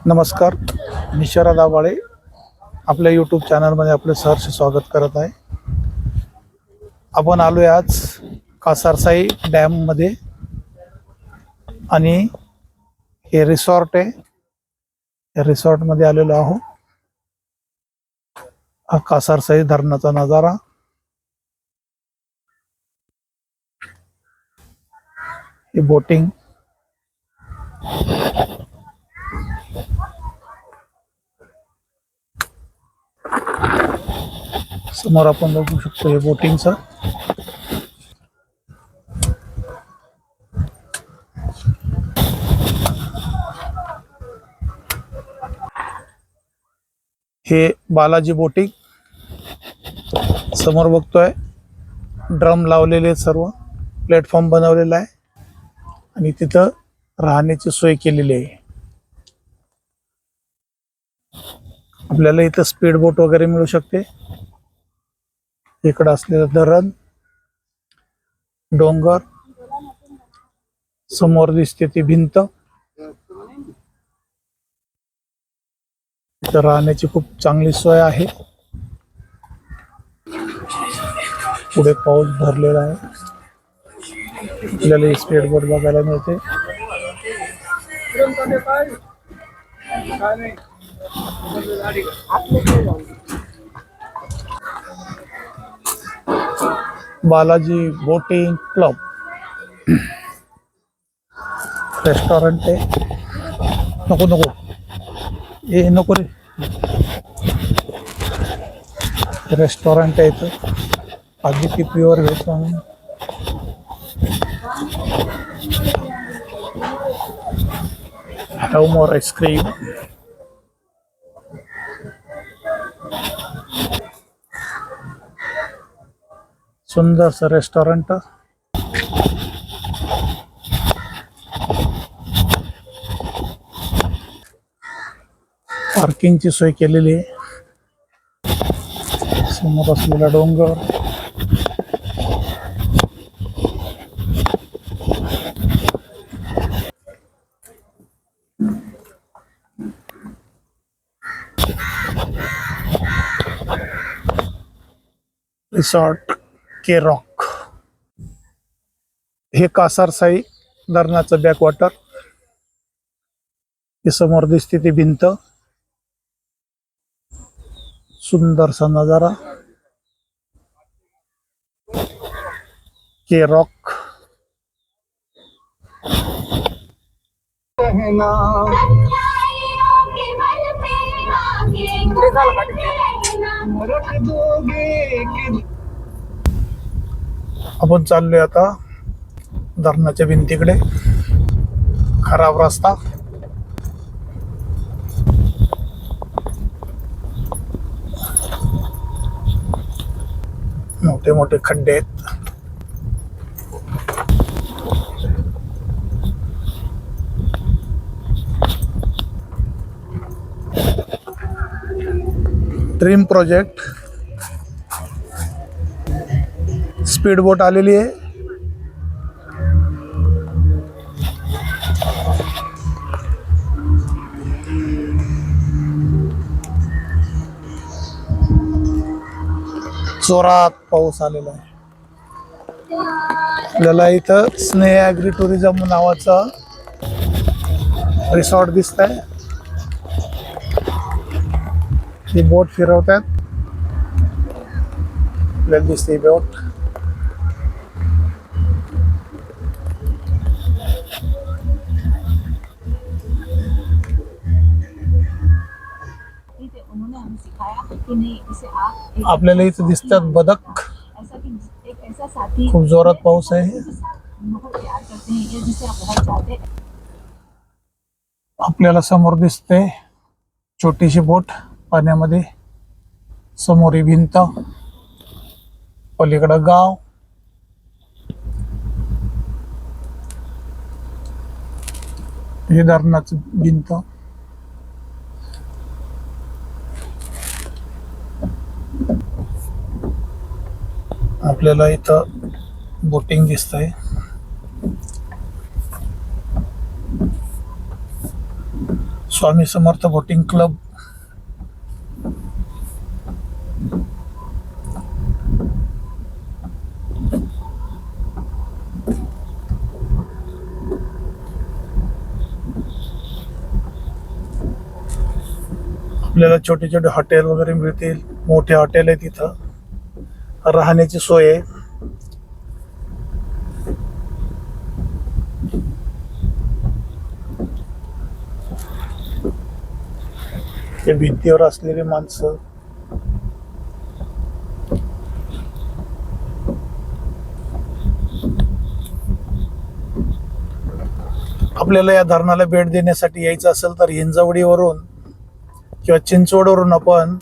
नमस्कार, मी शरद आबाळे आपल्या यूट्यूब चॅनलमध्ये आपले सहर्ष स्वागत करत आहे. आपण आलोय आज कासारसाई डॅममध्ये आणि हे रिसॉर्ट आहे. या रिसॉर्टमध्ये आलेलो आहोत. हा कासारसाई धरणाचा नजारा. हे बोटिंग, समोर आपण बघू शकतो हे बोटिंगचं. हे बालाजी बोटिंग समोर बघतोय. ड्रम लावलेले सर्व प्लॅटफॉर्म बनवलेला आहे आणि तिथं राहण्याची सोय केलेली आहे. आपल्याला इथं स्पीड बोट वगैरे मिळू शकते. इकडं असलेलं धरण, डोंगर, समोर दिसते ती भिंत. इथं राहण्याची खूप चांगली सोय आहे. पुढे पाऊस भरलेला आहे. आपल्याला स्पीड बोट बघायला मिळते. बालाजी बोटिंग क्लब रेस्टॉरंट आहे. नको नको हे नको रे. रेस्टॉरंट आहे इथं. अगदी प्युअर व्हेज म्हणून have more ice cream. सुंदर रेस्टॉरंट. पार्किंगची सोय केलेली आहे. समोर असलेला डोंगर, रिसॉर्ट के रॉक. हे कासारसाई धरणाचं बॅकवॉटर. हे समोर दिसते ती भिंत. सुंदरसा नजारा. के रॉक. आपण चाललोय आता धरणाच्या भिंतीकडे. खराब रस्ता. मोठे मोठे खड्डे आहेत. ड्रीम प्रोजेक्ट स्पीड बोट आलेली आहे. जोरात पाऊस आलेला आहे. आपल्याला इथं स्नेह ॲग्री टुरिझम नावाचा रिसॉर्ट दिसत आहे. ही बोट फिरवतात. आपल्याला दिसते बोट. आपल्याला इथे दिसतात बदक. खूप जोरात पाऊस आहे. आपल्याला समोर दिसते छोटीशी बोट पाण्यामध्ये. समोर ही भिंत, पलीकडं गाव. हे धरणाची भिंत. आपल्याला इथं बोटिंग दिसतंय. Swami Samarth boating club. आपल्याला छोटे छोटे हॉटेल वगैरे मिळतील. मोठे हॉटेल आहे, तिथं राहण्याची सोय आहे. ते भिंतीवर असलेली माणसं. आपल्याला या धरणाला भेट देण्यासाठी यायचं असेल तर हिंजवडीवरून किंवा चिंचवडवरून आपण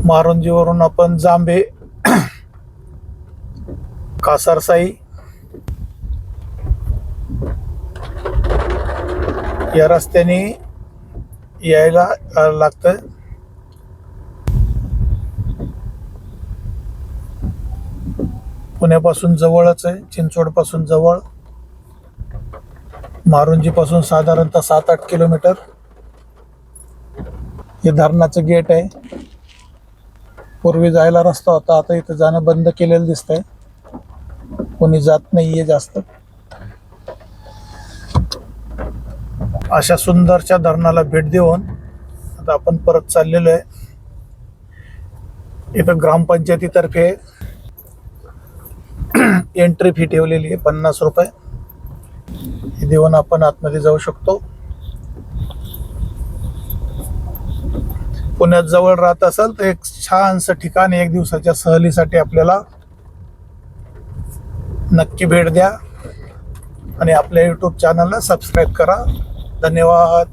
मारुंजीवरून आपण जांभे, कासारसाई या रस्त्याने यायला लागतं. पुण्यापासून जवळच आहे, चिंचवड पासून जवळ. मारुंजी पासून साधारणतः 7-8 किलोमीटर. हे धरणाचं गेट आहे. पूर्वी जायला रस्ता होता, आता इथं जाणं बंद केलेलं दिसतंय. कोणी जात नाहीये जास्त. अशा सुंदरच्या धरणाला भेट देऊन आता आपण परत चाललेलो आहे. इथं ग्रामपंचायतीतर्फे एंट्री फी ठेवलेली आहे 50 रुपये. हे देऊन आपण आतमध्ये जाऊ शकतो. पुण्यात जवळ राहत असेल तर एक छानसं ठिकाण, एक दिवसाच्या सहलीसाठी आपल्याला नक्की भेट द्या आणि आपल्या YouTube चॅनलला सबस्क्राईब करा. धन्यवाद.